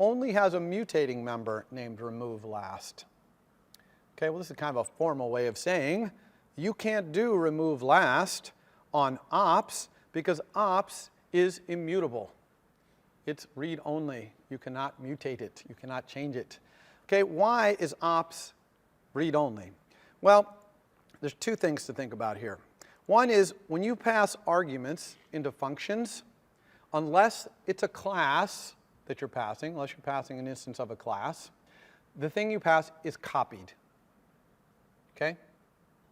only has a mutating member named remove last. Okay, well, this is kind of a formal way of saying you can't do remove last on ops because ops is immutable. It's read-only. You cannot mutate it. You cannot change it. Okay, why is ops read-only? Well, there's two things to think about here. One is when you pass arguments into functions, unless it's a class that you're passing, unless you're passing an instance of a class, the thing you pass is copied. Okay?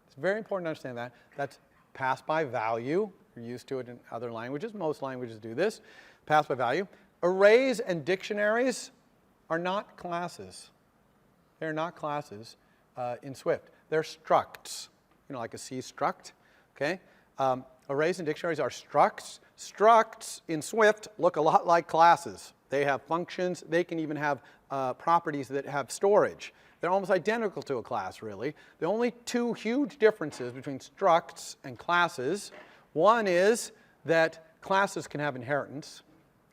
It's very important to understand that. That's passed by value. You're used to it in other languages. Most languages do this. Passed by value. Arrays and dictionaries are not classes. They're not classes in Swift. They're structs, you know, like a C struct. Okay? Arrays and dictionaries are structs. Structs in Swift look a lot like classes. They have functions. They can even have properties that have storage. They're almost identical to a class, really. The only two huge differences between structs and classes, one is that classes can have inheritance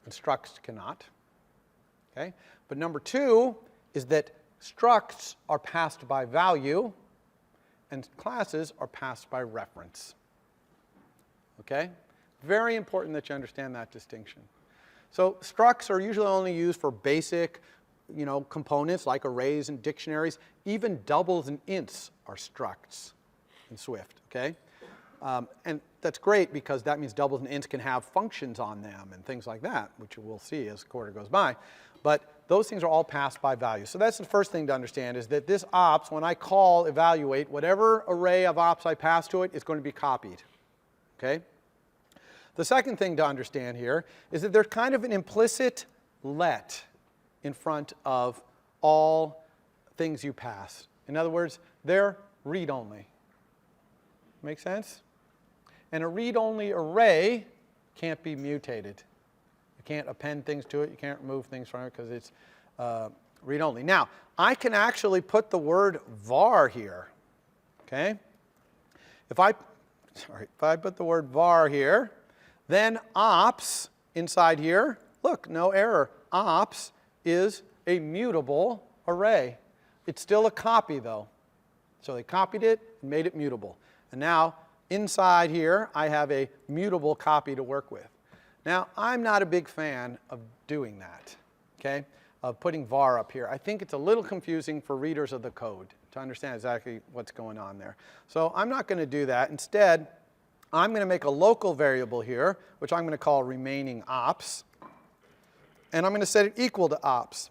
and structs cannot. Okay? But number two is that structs are passed by value and classes are passed by reference. Okay? Very important that you understand that distinction. So structs are usually only used for basic, you know, components like arrays and dictionaries. Even doubles and ints are structs in Swift. Okay? And that's great because that means doubles and ints can have functions on them and things like that, which we'll see as the quarter goes by. But those things are all passed by value. So that's the first thing to understand is that this ops, when I call evaluate, whatever array of ops I pass to it is going to be copied. Okay? The second thing to understand here is that there's kind of an implicit let in front of all things you pass. In other words, they're read-only. Make sense? And a read-only array can't be mutated. You can't append things to it. You can't remove things from it because it's read-only. Now, I can actually put the word var here. Okay? If I put the word var here, then ops inside here, look, no error. Ops is a mutable array. It's still a copy, though. So they copied it and made it mutable. And now, inside here, I have a mutable copy to work with. Now, I'm not a big fan of doing that, okay, of putting var up here. I think it's a little confusing for readers of the code to understand exactly what's going on there. So I'm not going to do that. Instead, I'm going to make a local variable here, which I'm going to call remaining ops. And I'm going to set it equal to ops.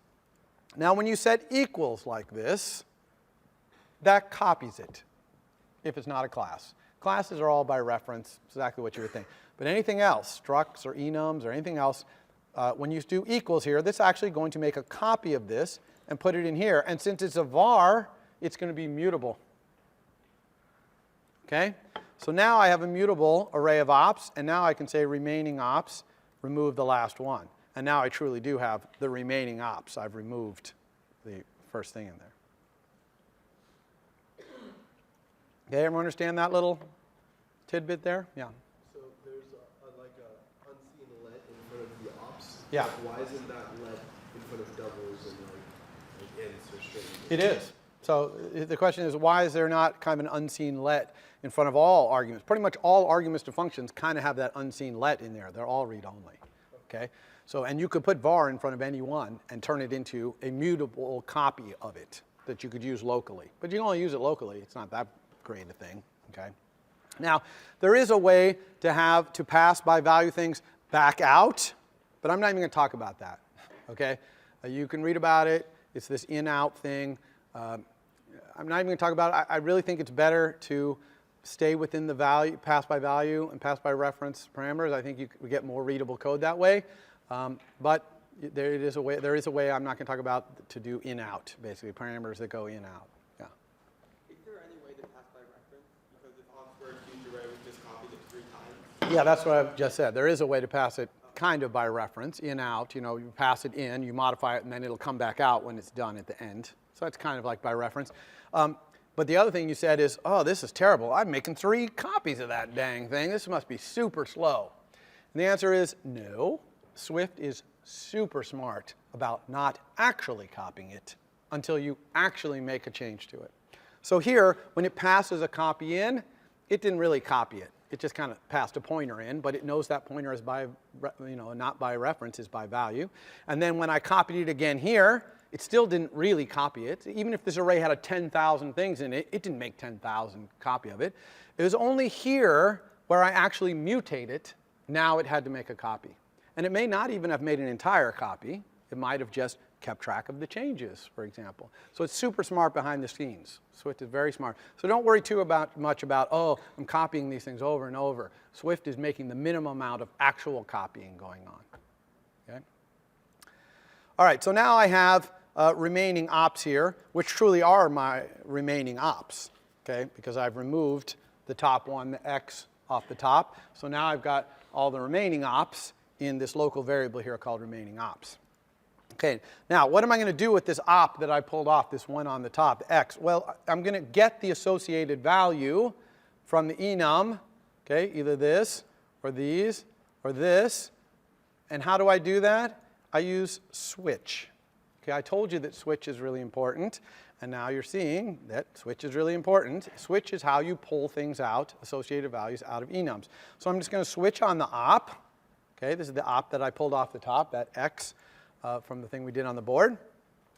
Now, when you set equals like this, that copies it if it's not a class. Classes are all by reference, exactly what you would think. But anything else, structs or enums or anything else, when you do equals here, this is actually going to make a copy of this and put it in here. And since it's a var, it's going to be mutable. Okay? So now I have a mutable array of ops, and now I can say remaining ops, remove the last one. And now I truly do have the remaining ops. I've removed the first thing in there. Okay, everyone understand that little tidbit there? Yeah. So there's like a unseen let in front of the ops. Yeah. Like, why isn't that let in front of doubles and like ints or strings? It is. So the question is, why is there not kind of an unseen let in front of all arguments? Pretty much all arguments to functions kind of have that unseen let in there. They're all read-only. Okay? So, and you could put var in front of any one and turn it into a mutable copy of it that you could use locally. But you can only use it locally. It's not that great a thing. Okay? Now, there is a way to pass by value things back out, but I'm not even going to talk about that. Okay? You can read about it. It's this in-out thing. I'm not even going to talk about it. I really think it's better to stay within the value, pass by value and pass by reference parameters. I think we get more readable code that way. But there is a way I'm not going to talk about to do in-out, basically, parameters that go in-out. Yeah. Is there any way to pass by reference? Because if ops were a huge array, we just copied it 3 times. Yeah, that's what I've just said. There is a way to pass it kind of by reference, in-out. You know, you pass it in, you modify it, and then it'll come back out when it's done at the end. So it's kind of like by reference. But the other thing you said is, oh, this is terrible. I'm making 3 copies of that dang thing. This must be super slow. And the answer is no. Swift is super smart about not actually copying it until you actually make a change to it. So here, when it passes a copy in, it didn't really copy it. It just kind of passed a pointer in, but it knows that pointer is by, not by reference, is by value. And then when I copied it again here, it still didn't really copy it. Even if this array had a 10,000 things in it, it didn't make 10,000 copy of it. It was only here where I actually mutate it, now it had to make a copy. And it may not even have made an entire copy. It might have just kept track of the changes, for example. So it's super smart behind the scenes. Swift is very smart. So don't worry too much about, oh, I'm copying these things over and over. Swift is making the minimum amount of actual copying going on. Okay? All right, so now I have remaining ops here, which truly are my remaining ops, okay, because I've removed the top one, the x, off the top. So now I've got all the remaining ops in this local variable here called remaining ops. Okay, now what am I going to do with this op that I pulled off, this one on the top, the x? Well, I'm going to get the associated value from the enum, okay, either this or these or this. And how do I do that? I use switch. Okay, I told you that switch is really important, and now you're seeing that switch is really important. Switch is how you pull things out, associated values out of enums. So I'm just going to switch on the op. Okay, this is the op that I pulled off the top, that x from the thing we did on the board.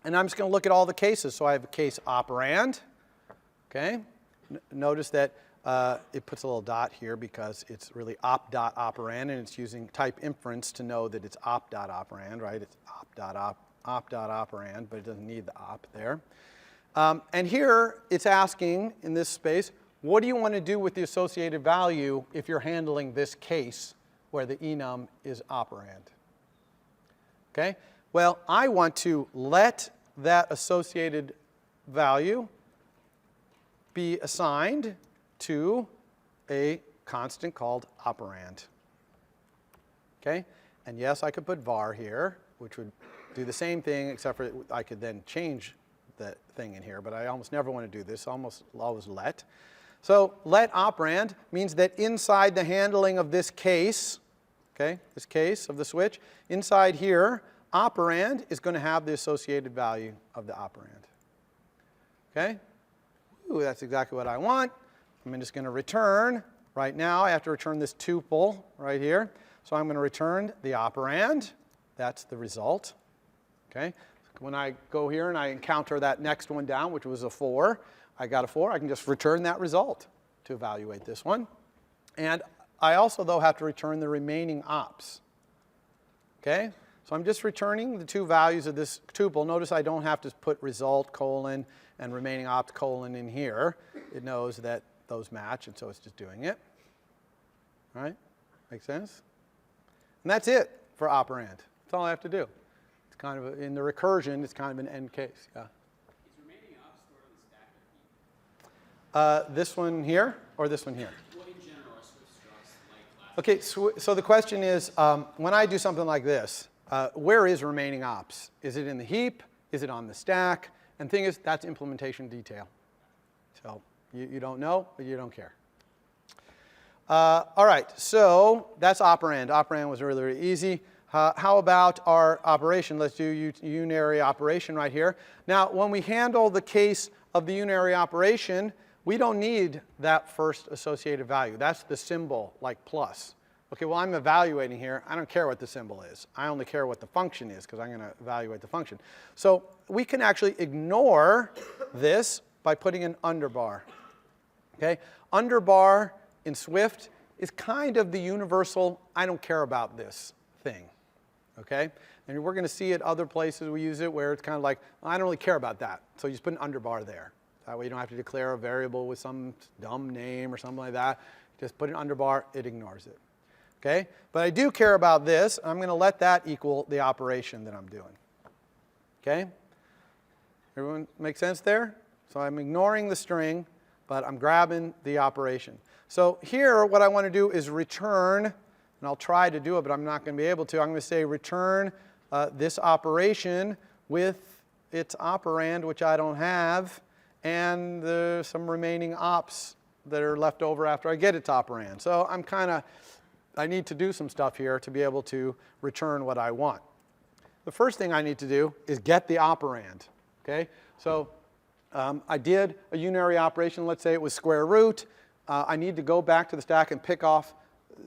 And I'm just going to look at all the cases. So I have a case operand. Okay, notice that it puts a little dot here because it's really op.operand, and it's using type inference to know that it's op.operand, right? It's op.operand, but it doesn't need the op there. And here it's asking, in this space, what do you want to do with the associated value if you're handling this case where the enum is operand? Okay? Well, I want to let that associated value be assigned to a constant called operand. Okay? And yes, I could put var here, which would do the same thing, except for I could then change the thing in here, but I almost never want to do this, almost always let. So let operand means that inside the handling of this case, okay, this case of the switch, inside here, operand is going to have the associated value of the operand. Okay? Ooh, that's exactly what I want. I'm just going to return. Right now, I have to return this tuple right here. So I'm going to return the operand. That's the result. Okay? When I go here and I encounter that next one down, which was a 4, I got a 4. I can just return that result to evaluate this one. And I also, though, have to return the remaining ops. Okay? So I'm just returning the two values of this tuple. Notice I don't have to put result, colon, and remaining ops, colon in here. It knows that those match, and so it's just doing it. All right? Make sense? And that's it for operand. That's all I have to do. It's kind of, in the recursion, it's kind of an end case. Yeah? Is remaining ops stored on the stack or heap? This one here or this one here? Well, in general, are Swift structs like last? Okay, so the question is, when I do something like this, where is remaining ops? Is it in the heap? Is it on the stack? And the thing is, that's implementation detail. So you don't know, but you don't care. All right, so that's operand. Operand was really, really easy. How about our operation? Let's do unary operation right here. Now, when we handle the case of the unary operation, we don't need that first associated value. That's the symbol, like plus. Okay, well, I'm evaluating here. I don't care what the symbol is. I only care what the function is because I'm going to evaluate the function. So we can actually ignore this by putting an underbar. Okay, underbar in Swift is kind of the universal, I don't care about this thing. Okay, and we're going to see it other places we use it where it's kind of like, I don't really care about that. So you just put an underbar there. That way you don't have to declare a variable with some dumb name or something like that. Just put an underbar, it ignores it. Okay, but I do care about this. I'm going to let that equal the operation that I'm doing. Okay, everyone make sense there? So I'm ignoring the string, but I'm grabbing the operation. So here, what I want to do is return, and I'll try to do it, but I'm not going to be able to. I'm going to say return this operation with its operand, which I don't have, and some remaining ops that are left over after I get its operand. So I need to do some stuff here to be able to return what I want. the first thing I need to do is get the operand. Okay? So I did a unary operation. Let's say it was square root. I need to go back to the stack and pick off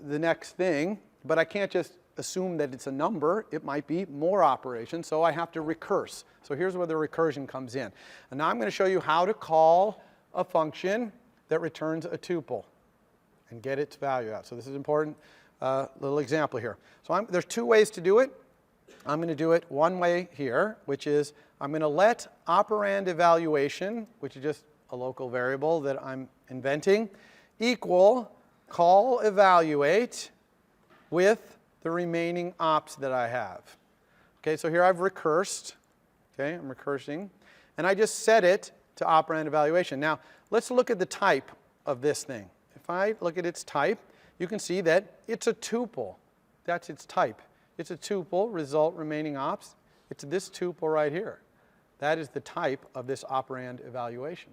the next thing, but I can't just assume that it's a number. It might be more operations, so I have to recurse. So here's where the recursion comes in. And now I'm going to show you how to call a function that returns a tuple and get its value out. So this is important little example here. So there's two ways to do it. I'm going to do it one way here, which is I'm going to let operand evaluation, which is just a local variable that I'm inventing, equal call evaluate with the remaining ops that I have. Okay, so here I've recursed. Okay, I'm recursing. And I just set it to operand evaluation. Now, let's look at the type of this thing. If I look at its type, you can see that it's a tuple. That's its type. It's a tuple, result, remaining ops. It's this tuple right here. That is the type of this operand evaluation.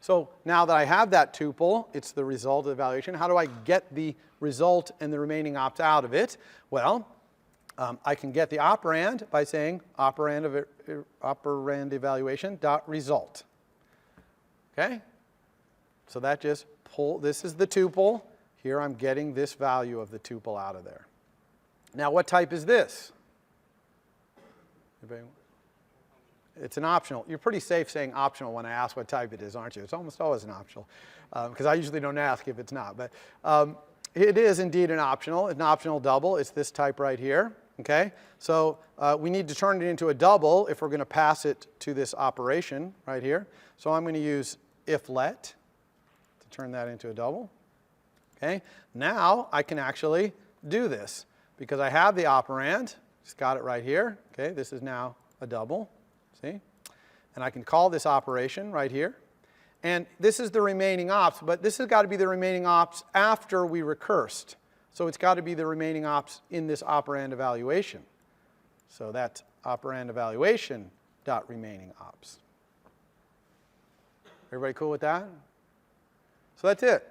So now that I have that tuple, it's the result of the evaluation. How do I get the result and the remaining ops out of it? Well, I can get the operand by saying operand evaluation dot result. Okay? So that just this is the tuple. Here I'm getting this value of the tuple out of there. Now what type is this? It's an optional. You're pretty safe saying optional when I ask what type it is, aren't you? It's almost always an optional, because I usually don't ask if it's not. But it is indeed an optional double. It's this type right here. Okay? So we need to turn it into a double if we're going to pass it to this operation right here. So I'm going to use if let to turn that into a double. Okay? Now I can actually do this because I have the operand. Just got it right here. Okay? This is now a double. See? And I can call this operation right here. And this is the remaining ops, but this has got to be the remaining ops after we recursed. So it's got to be the remaining ops in this operand evaluation. So that's operand evaluation dot remaining ops. Everybody cool with that? So that's it.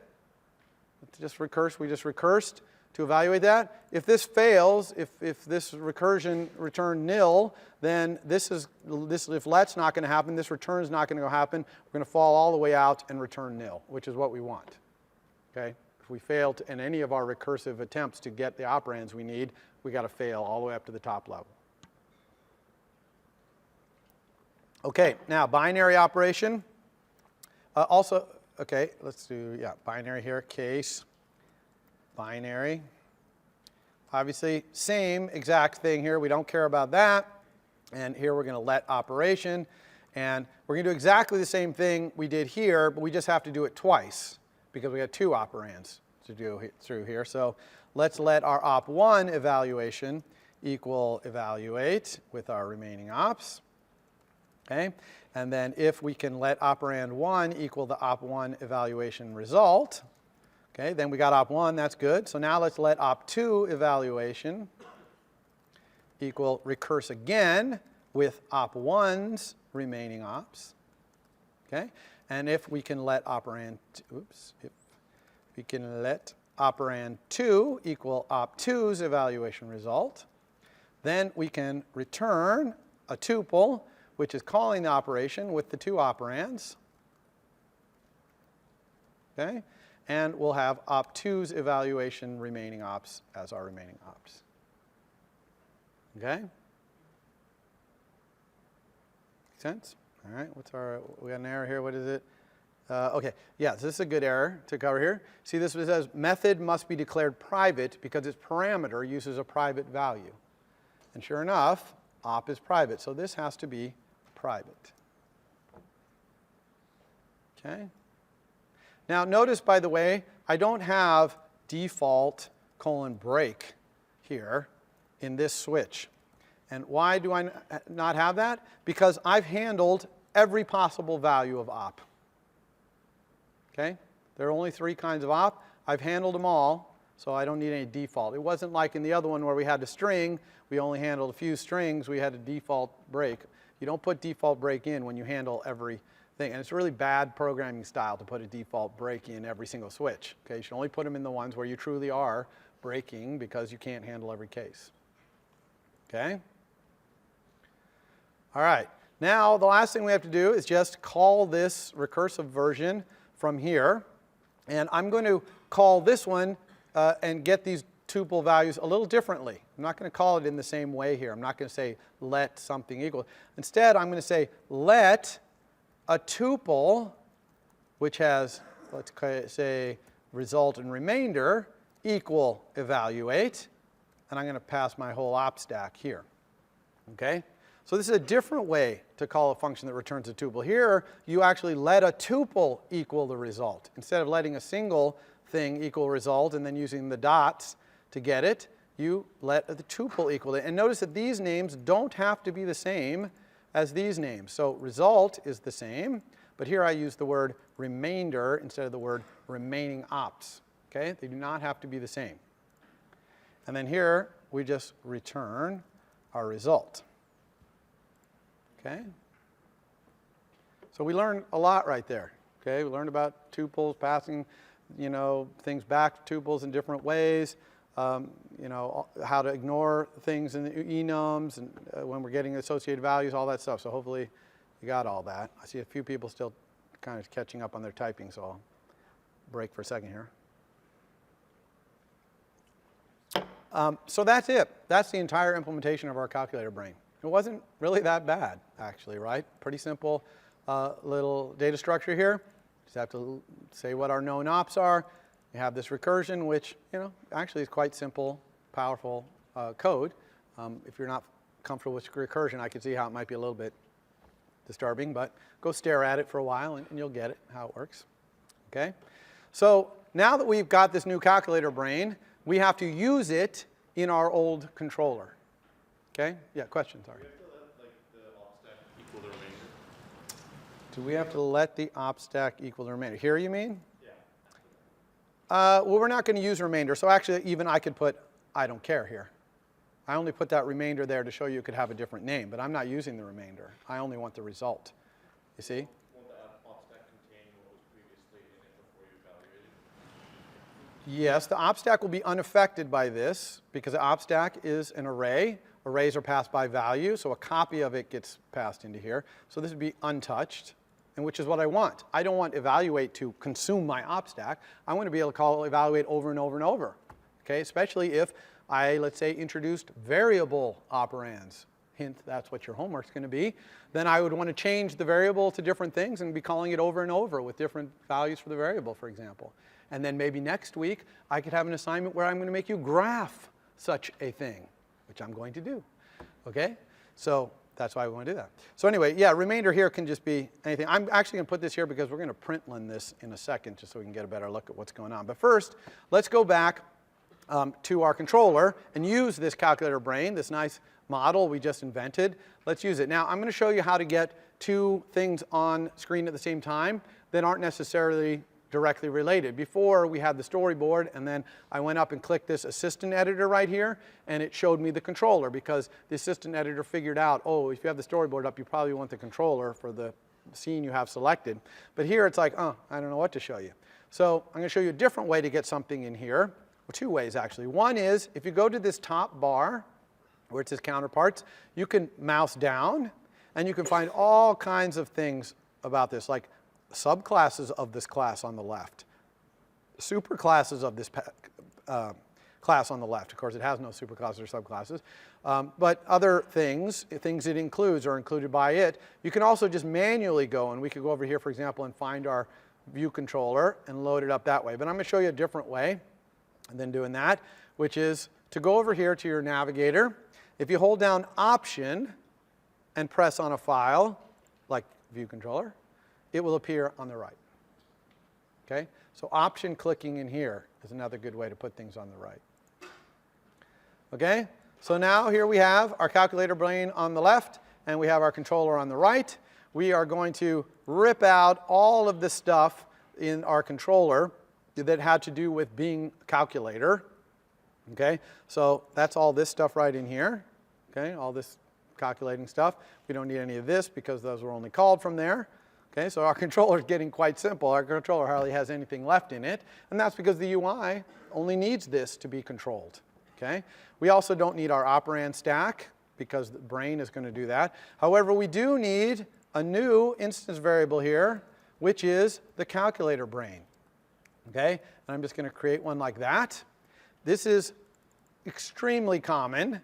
Let's just recurse. We just recursed to evaluate that. If this fails, if this recursion returned nil, then if let's not going to happen, this return is not going to happen. We're going to fall all the way out and return nil, which is what we want. Okay? If we fail in any of our recursive attempts to get the operands we need, we got to fail all the way up to the top level. Okay, now binary operation. Also, okay, let's do, binary here, case, binary. Obviously, same exact thing here. We don't care about that. And here we're going to let operation. And we're going to do exactly the same thing we did here, but we just have to do it twice because we got two operands to do through here. So let's let our op1 evaluation equal evaluate with our remaining ops. Okay? And then if we can let operand 1 equal the op1 evaluation result, okay, then we got op1, that's good. So now let's let op2 evaluation equal recurse again with op1's remaining ops. Okay? And if we can let operand, if we can let operand 2 equal op2's evaluation result, then we can return a tuple, which is calling the operation with the two operands. Okay? And we'll have op2's evaluation remaining ops as our remaining ops. Okay? Make sense? All right, we got an error here, what is it? Okay, yeah, so this is a good error to cover here. See, this says method must be declared private because its parameter uses a private value. And sure enough, op is private, so this has to be private. Okay? Now notice, by the way, I don't have default : break here in this switch. And why do I not have that? Because I've handled every possible value of op. Okay? There are only 3 kinds of op. I've handled them all, so I don't need any default. It wasn't like in the other one where we had a string, we only handled a few strings, we had a default break. You don't put default break in when you handle everything. And it's really bad programming style to put a default break in every single switch. Okay? You should only put them in the ones where you truly are breaking because you can't handle every case. Okay? All right. Now, the last thing we have to do is just call this recursive version from here. And I'm going to call this one and get these tuple values a little differently. I'm not going to call it in the same way here. I'm not going to say let something equal. Instead, I'm going to say let a tuple, which has, let's say, result and remainder, equal evaluate. And I'm going to pass my whole op stack here. Okay? So this is a different way to call a function that returns a tuple. Here, you actually let a tuple equal the result. Instead of letting a single thing equal result and then using the dots to get it, you let the tuple equal it. And notice that these names don't have to be the same as these names. So result is the same, but here I use the word remainder instead of the word remaining ops. Okay? They do not have to be the same. And then here, we just return our result. Okay? So we learned a lot right there. Okay? We learned about tuples, passing, things back to tuples in different ways. How to ignore things in the enums and when we're getting associated values, all that stuff. So hopefully you got all that. I see a few people still kind of catching up on their typing, so I'll break for a second here. So that's it. That's the entire implementation of our calculator brain. It wasn't really that bad, actually, right? Pretty simple little data structure here. Just have to say what our known ops are. You have this recursion, which, actually is quite simple, powerful code. If you're not comfortable with recursion, I can see how it might be a little bit disturbing, but go stare at it for a while and you'll get it, how it works. Okay? So now that we've got this new calculator brain, we have to use it in our old controller. Okay? Yeah, question, sorry. Do we have to let the op stack equal the remainder? Here, you mean? Yeah. Well, we're not going to use remainder, so actually even I could put I don't care here. I only put that remainder there to show you it could have a different name, but I'm not using the remainder. I only want the result. You see? Won't the op stack contain what was previously in it before you evaluated? Yes, the op stack will be unaffected by this because the op stack is an array. Arrays are passed by value, so a copy of it gets passed into here. So this would be untouched, and which is what I want. I don't want evaluate to consume my op stack. I want to be able to call evaluate over and over and over, okay? Especially if I, let's say, introduced variable operands. Hint, that's what your homework's going to be. Then I would want to change the variable to different things and be calling it over and over with different values for the variable, for example. And then maybe next week, I could have an assignment where I'm going to make you graph such a thing, which I'm going to do, okay? So that's why we want to do that. So anyway, yeah, remainder here can just be anything. I'm actually going to put this here because we're going to println this in a second just so we can get a better look at what's going on. But first, let's go back to our controller and use this calculator brain, this nice model we just invented. Let's use it. Now, I'm going to show you how to get two things on screen at the same time that aren't necessarily directly related. Before, we had the storyboard, and then I went up and clicked this assistant editor right here, and it showed me the controller because the assistant editor figured out, oh, if you have the storyboard up, you probably want the controller for the scene you have selected. But here it's like, oh, I don't know what to show you. So I'm going to show you a different way to get something in here. Well, two ways, actually. One is, if you go to this top bar, where it says counterparts, you can mouse down, and you can find all kinds of things about this, like subclasses of this class on the left, superclasses of this class on the left. Of course, it has no superclasses or subclasses. But other things it includes or included by it, you can also just manually go, and we could go over here, for example, and find our view controller and load it up that way. But I'm going to show you a different way than doing that, which is to go over here to your navigator. If you hold down Option and press on a file, like view controller, it will appear on the right. Okay? So Option clicking in here is another good way to put things on the right. Okay? So now here we have our calculator brain on the left, and we have our controller on the right. We are going to rip out all of the stuff in our controller that had to do with being a calculator. Okay? So that's all this stuff right in here. Okay? All this calculating stuff. We don't need any of this because those were only called from there. Okay, so our controller is getting quite simple. Our controller hardly has anything left in it, and that's because the UI only needs this to be controlled. Okay? We also don't need our operand stack. because the brain is going to do that. However, we do need a new instance variable here, which is the calculator brain. Okay? And I'm just going to create one like that. This is extremely common.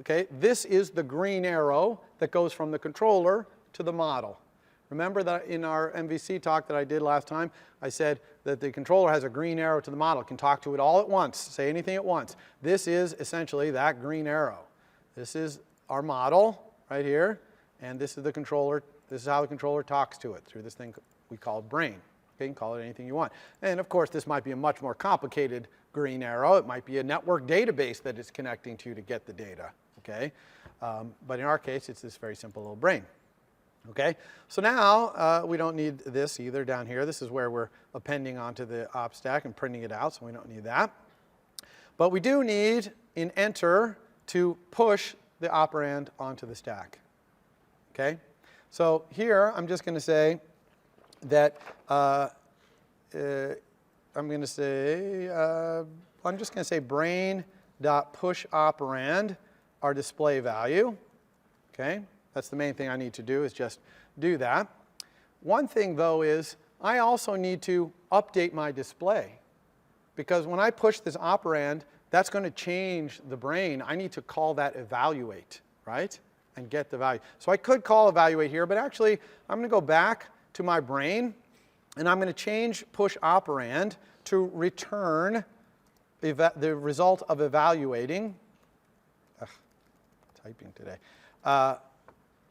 Okay? This is the green arrow that goes from the controller to the model. Remember that in our MVC talk that I did last time, I said that the controller has a green arrow to the model. It can talk to it all at once, say anything at once. This is essentially that green arrow. This is our model right here, and this is the controller. This is how the controller talks to it through this thing we call brain. Okay, you can call it anything you want. And of course, this might be a much more complicated green arrow. It might be a network database that it's connecting to get the data. Okay, but in our case, it's this very simple little brain. Okay, so now we don't need this either down here. This is where we're appending onto the op stack and printing it out, so we don't need that. But we do need in enter to push the operand onto the stack. Okay, so here I'm just going to say that I'm just going to say brain.push operand our display value. Okay. That's the main thing I need to do is just do that. One thing, though, is I also need to update my display. Because when I push this operand, that's going to change the brain. I need to call that evaluate, right? And get the value. So I could call evaluate here, but actually I'm going to go back to my brain, and I'm going to change push operand to return the result of evaluating. Ugh, typing today.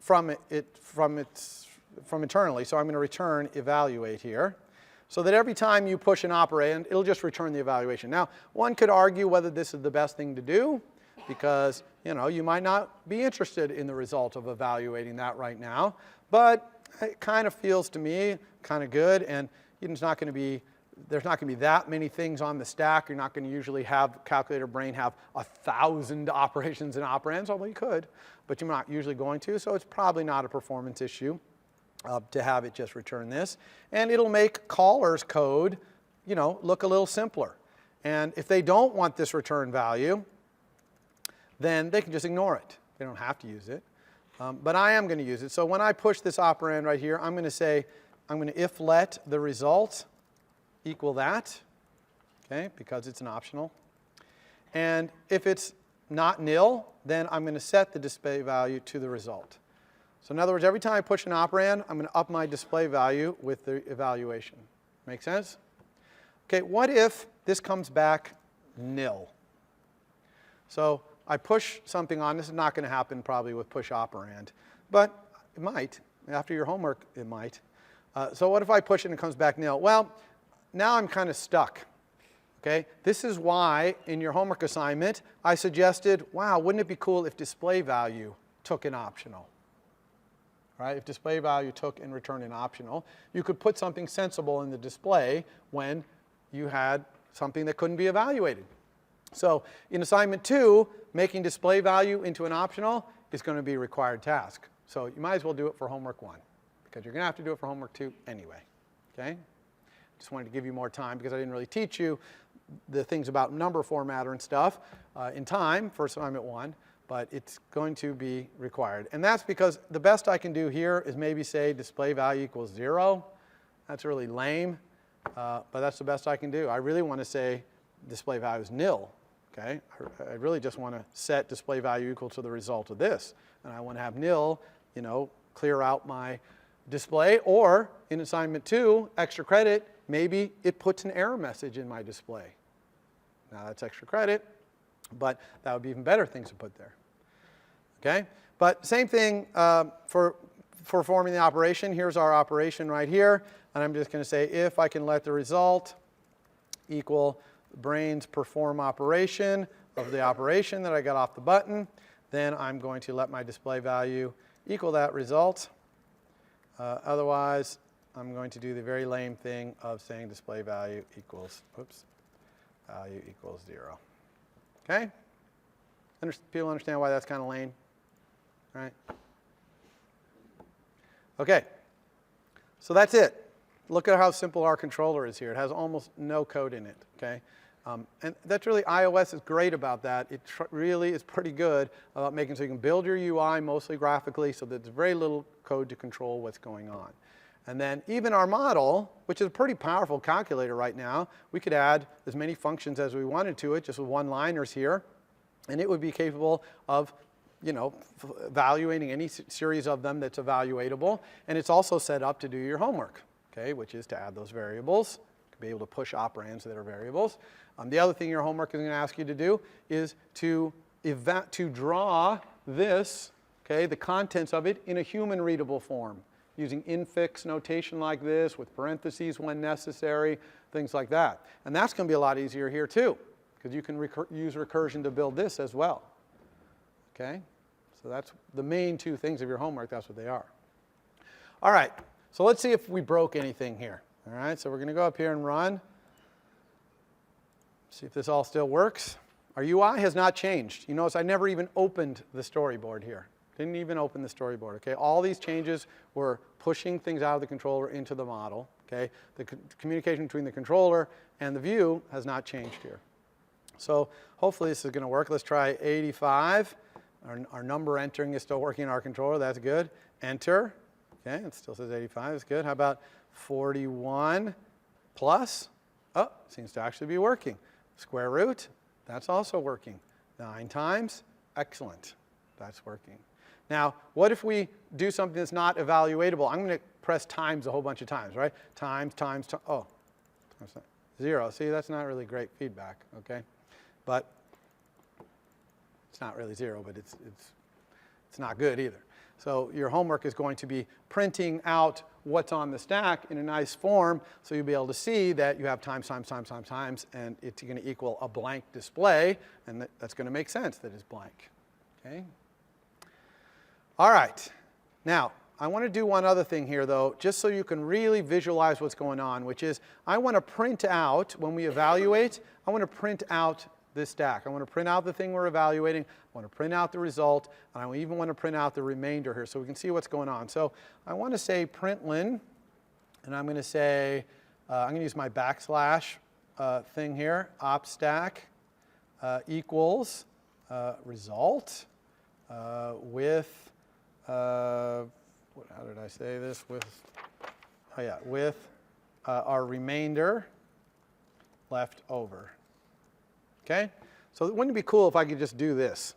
From internally, so I'm going to return evaluate here, so that every time you push an operand, it'll just return the evaluation. Now, one could argue whether this is the best thing to do, because you might not be interested in the result of evaluating that right now, but it kind of feels to me kind of good, and there's not going to be that many things on the stack. You're not going to usually have calculator brain have 1,000 operations and operands, although you could, but you're not usually going to, so it's probably not a performance issue to have it just return this. And it'll make caller's code look a little simpler. And if they don't want this return value, then they can just ignore it. They don't have to use it. But I am going to use it. So when I push this operand right here, I'm going to say, I'm going to if let the result equal that, okay, because it's an optional. And if it's not nil, then I'm going to set the display value to the result. So in other words, every time I push an operand, I'm going to up my display value with the evaluation. Make sense? Okay, what if this comes back nil? So I push something on. This is not going to happen probably with push operand, but it might. After your homework, it might. So what if I push it and it comes back nil? Well, now I'm kind of stuck. Okay? This is why in your homework assignment I suggested, wow, wouldn't it be cool if display value took an optional? Right? If display value took and returned an optional, you could put something sensible in the display when you had something that couldn't be evaluated. So in assignment 2, making display value into an optional is going to be a required task. So you might as well do it for homework 1, because you're going to have to do it for homework 2 anyway. Okay? Just wanted to give you more time because I didn't really teach you the things about number formatter and stuff in time for assignment 1, but it's going to be required. And that's because the best I can do here is maybe say display value equals 0. That's really lame, but that's the best I can do. I really want to say display value is nil. Okay? I really just want to set display value equal to the result of this. And I want to have nil, clear out my display. Or in assignment 2, extra credit, maybe it puts an error message in my display. Now that's extra credit, but that would be even better things to put there. Okay? But same thing for performing the operation. Here's our operation right here. And I'm just going to say if I can let the result equal brain's perform operation of the operation that I got off the button, then I'm going to let my display value equal that result. Otherwise, I'm going to do the very lame thing of saying display value equals, value equals 0. Okay? People understand why that's kind of lame? Right? Okay. So that's it. Look at how simple our controller is here. It has almost no code in it. Okay? And that's really, iOS is great about that. It really is pretty good about making so you can build your UI mostly graphically so that there's very little code to control what's going on. And then even our model, which is a pretty powerful calculator right now, we could add as many functions as we wanted to it, just with one-liners here, and it would be capable of, you know, evaluating any series of them that's evaluatable. And it's also set up to do your homework, okay, which is to add those variables, to be able to push operands that are variables. The other thing your homework is going to ask you to do is to draw this, okay, the contents of it in a human-readable form, using infix notation like this, with parentheses when necessary, things like that. And that's going to be a lot easier here too, because you can use recursion to build this as well. Okay? So that's the main two things of your homework. That's what they are. All right. So let's see if we broke anything here. All right. So we're going to go up here and run. See if this all still works. Our UI has not changed. You notice I never even opened the storyboard here. Didn't even open the storyboard. Okay? All these changes were pushing things out of the controller into the model. Okay? The communication between the controller and the view has not changed here. So hopefully this is going to work. Let's try 85. Our number entering is still working in our controller. That's good. Enter. Okay, it still says 85. That's good. How about 41 plus? Oh, seems to actually be working. Square root. That's also working. 9 times. Excellent. That's working. Now, what if we do something that's not evaluatable? I'm going to press times a whole bunch of times, right? Times, times, oh, 0. See, that's not really great feedback, okay? But it's not really 0, but it's not good either. So your homework is going to be printing out what's on the stack in a nice form, so you'll be able to see that you have times, times, times, times, times, and it's going to equal a blank display, and that's going to make sense that it's blank. Okay? All right. Now, I want to do one other thing here, though, just so you can really visualize what's going on, which is I want to print out, when we evaluate, I want to print out this stack. I want to print out the thing we're evaluating. I want to print out the result. And I even want to print out the remainder here so we can see what's going on. So I want to say println, and I'm going to say, I'm going to use my backslash thing here, opstack equals result with, how did I say this? With, oh yeah, with our remainder left over. Okay? So wouldn't it be cool if I could just do this?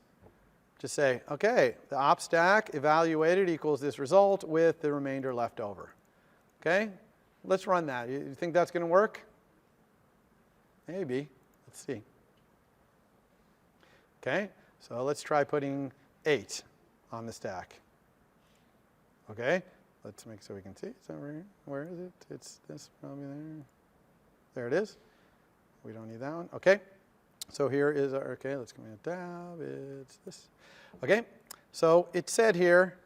Just say, okay, the op stack evaluated equals this result with the remainder left over. Okay? Let's run that. You think that's going to work? Maybe. Let's see. Okay? So let's try putting 8 on the stack. Okay? Let's make so we can see. It's over here. Where is it? It's this probably there. There it is. We don't need that one. Okay. So here is our, okay, let's command tab, it's this. Okay, so it said here,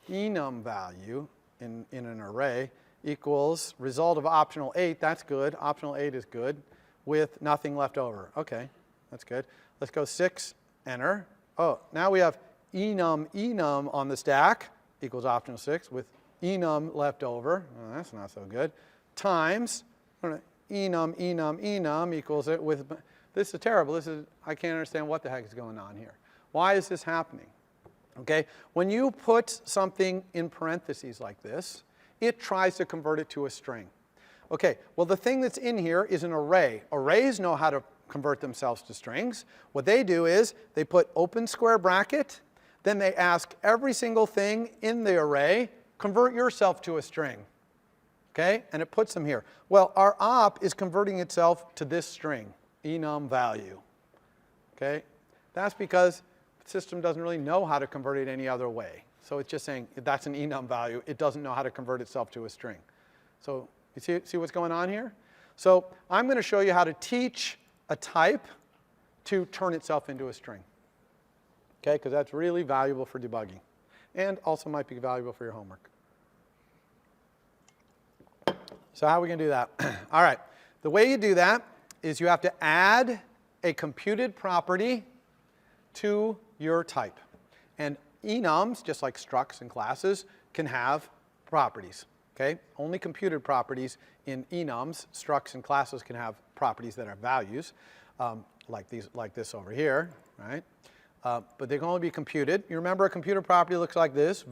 enum value in an array equals result of optional 8, that's good, optional 8 is good, with nothing left over. Okay, that's good. Let's go 6, enter. Oh, now we have enum on the stack equals optional 6 with enum left over. Oh, that's not so good. Times, enum equals it with, this is terrible. This is, I can't understand what the heck is going on here. Why is this happening? Okay, when you put something in parentheses like this, it tries to convert it to a string. Okay, well the thing that's in here is an array. Arrays know how to convert themselves to strings. What they do is they put open square bracket, then they ask every single thing in the array, convert yourself to a string. Okay, and it puts them here. Well, our op is converting itself to this string, enum value. Okay, that's because the system doesn't really know how to convert it any other way. So it's just saying that's an enum value. It doesn't know how to convert itself to a string. So you see what's going on here? So I'm going to show you how to teach a type to turn itself into a string. Okay, because that's really valuable for debugging, and also might be valuable for your homework. So how are we going to do that? All right. The way you do that is you have to add a computed property to your type. And enums, just like structs and classes, can have properties. Okay? Only computed properties in enums, structs and classes can have properties that are values, like this over here, right? But they can only be computed. You remember a computer property looks like this.